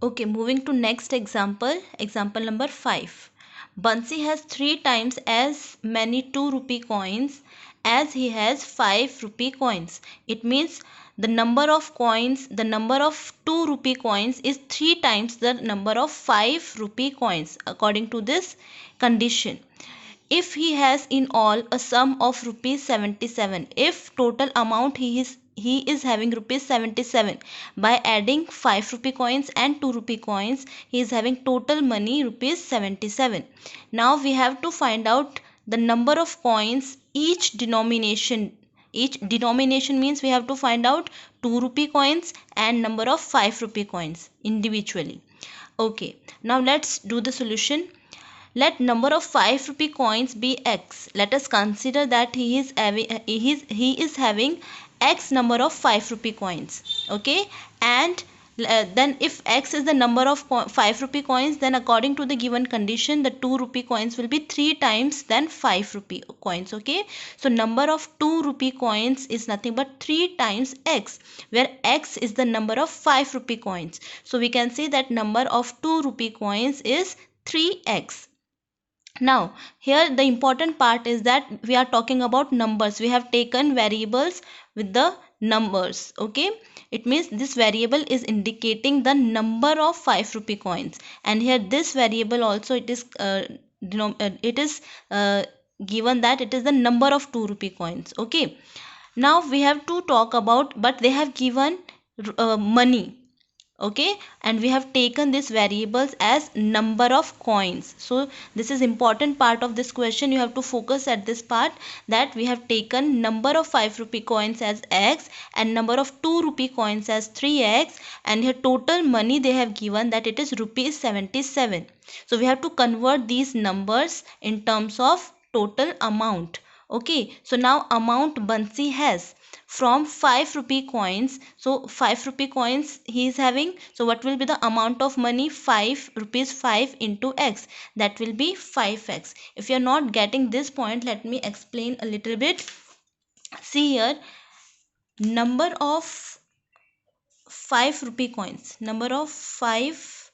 Okay, moving to next example, example number 5. Bansi has 3 times as many 2 rupee coins as he has 5 rupee coins. It means the number of coins, the number of 2 rupee coins is 3 times the number of 5 rupee coins according to this condition. If he has in all a sum of rupees 77, if total amount he is having rupees 77, by adding 5 rupee coins and 2 rupee coins he is having total money rupees 77. Now we have to find out the number of coins each denomination means we have to find out 2 rupee coins and number of 5 rupee coins individually. Okay, now let's do the solution. Let number of 5 rupee coins be x. Let us consider that he is having x number of 5 rupee coins. Okay, and then if x is the number of 5 rupee coins, then according to the given condition the 2 rupee coins will be 3 times than 5 rupee coins. Okay, so number of 2 rupee coins is nothing but 3 times x, where x is the number of 5 rupee coins. So we can say that number of 2 rupee coins is 3x. Now here the important part is that we are talking about numbers. We have taken variables with the numbers. Okay, it means this variable is indicating the number of 5 rupee coins, and here this variable also it is given that it is the number of 2 rupee coins. Okay, now we have to talk about, but they have given money. Okay, and we have taken these variables as number of coins. So this is important part of this question. You have to focus at this part, that we have taken number of 5 rupee coins as x and number of 2 rupee coins as 3x, and here total money they have given that it is rupees 77. So we have to convert these numbers in terms of total amount. Okay, so now amount Bansi has from 5 rupee coins. So 5 rupee coins he is having. So what will be the amount of money? 5 rupees 5 into x, that will be 5x. If you are not getting this point, let me explain a little bit. See here, number of 5 rupee coins, number of 5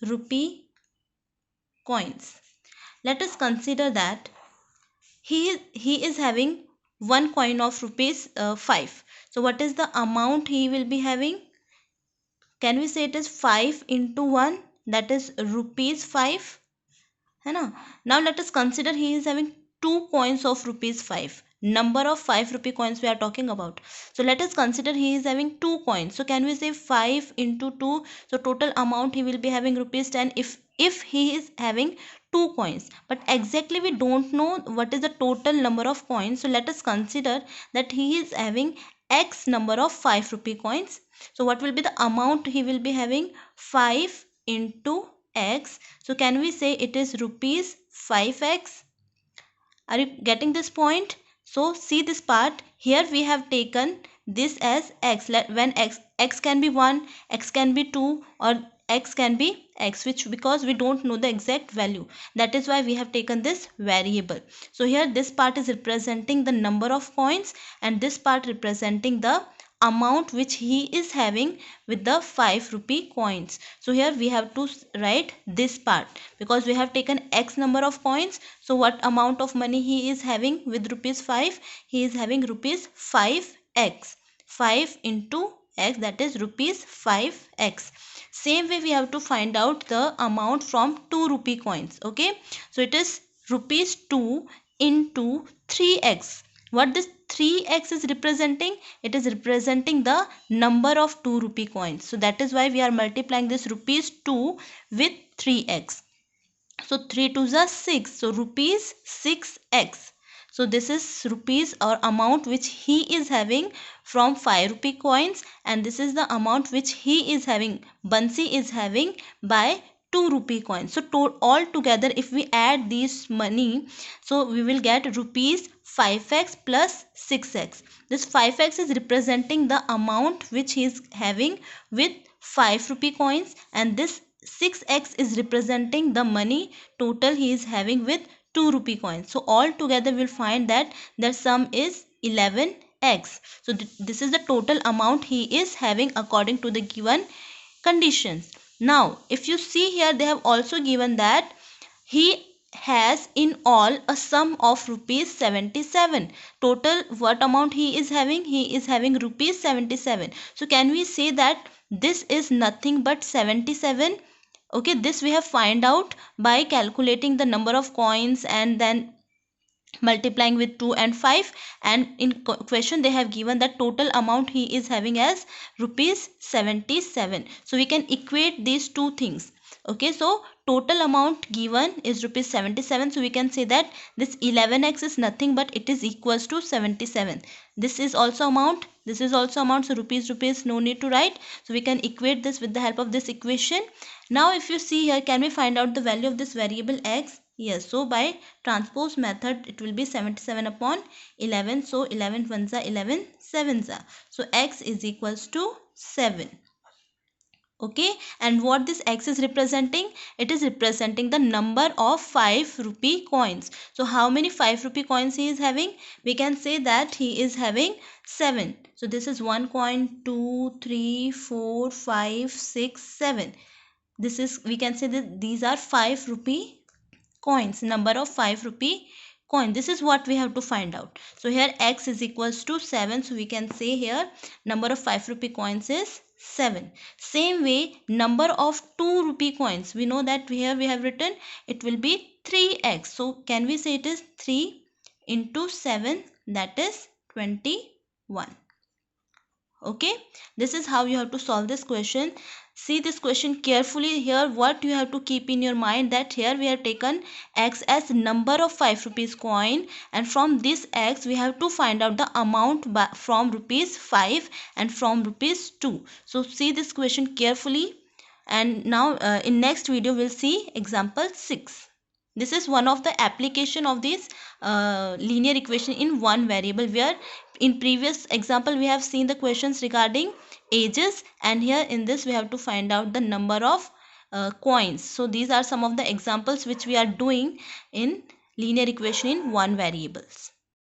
rupee coins. Let us consider that he is having one coin of rupees 5. So what is the amount he will be having? Can we say it is 5 into 1, that is rupees 5, है ना? Now let us consider he is having 2 coins of rupees 5. Number of 5 rupee coins we are talking about. So let us consider he is having 2 coins. So can we say 5 into 2? So total amount he will be having rupees 10 if he is having 2 coins. But exactly we don't know what is the total number of coins. So let us consider that he is having x number of 5 rupee coins. So what will be the amount he will be having? 5 into x. So can we say it is rupees 5x? Are you getting this point? So see this part. Here we have taken this as x. When x can be 1, x can be 2, or x can be x, which because we don't know the exact value. That is why we have taken this variable. So here this part is representing the number of coins, and this part representing the amount which he is having with the 5 rupee coins. So here we have to write this part because we have taken x number of coins. So what amount of money he is having with rupees 5? He is having rupees 5x. 5 into x, that is rupees 5x. Same way we have to find out the amount from 2 rupee coins. Okay, so it is rupees 2 into 3x. What this 3x is representing? It is representing the number of 2 rupee coins. So that is why we are multiplying this rupees 2 with 3x. So 3 2s are 6. So rupees 6x. So this is rupees or amount which he is having from 5 rupee coins, and this is the amount which he is having, Bansi is having, by 2 rupee coins. So all together if we add these money, so we will get rupees 5x plus 6x. This 5x is representing the amount which he is having with 5 rupee coins, and this 6x is representing the money total he is having with 2 rupee coins. So all together we will find that their sum is 11x. So this is the total amount he is having according to the given conditions. Now if you see here, they have also given that he has in all a sum of rupees 77. Total what amount he is having? He is having rupees 77. So can we say that this is nothing but 77? Okay, this we have find out by calculating the number of coins and then multiplying with 2 and 5, and in question they have given that total amount he is having as rupees 77. So we can equate these two things. Okay, so total amount given is rupees 77, so we can say that this 11x is nothing but it is equals to 77. This is also amount, this is also amount, so rupees no need to write, so we can equate this with the help of this equation. Now if you see here, can we find out the value of this variable x? Yes, so by transpose method it will be 77 upon 11. So 11 ones are 11 sevens are. So x is equals to 7. Okay, and what this x is representing? It is representing the number of 5 rupee coins. So how many 5 rupee coins he is having? We can say that he is having 7. So this is 1 coin, 2, 3, 4, 5, 6, 7. This is, we can say that these are 5 rupee coins, number of 5 rupee coin. This is what we have to find out. So here x is equals to 7, so we can say here number of 5 rupee coins is 7. Same way, number of 2 rupee coins, we know that here we have written it will be 3x. So can we say it is 3 into 7, that is 21. Okay, this is how you have to solve this question. See this question carefully. Here what you have to keep in your mind, that here we have taken x as number of 5 rupees coin, and from this x we have to find out the amount from rupees 5 and from rupees 2. So see this question carefully, and now in next video we'll see example 6. This is one of the application of this linear equation in one variable, where in previous example we have seen the questions regarding ages, and here in this we have to find out the number of coins. So these are some of the examples which we are doing in linear equation in one variables.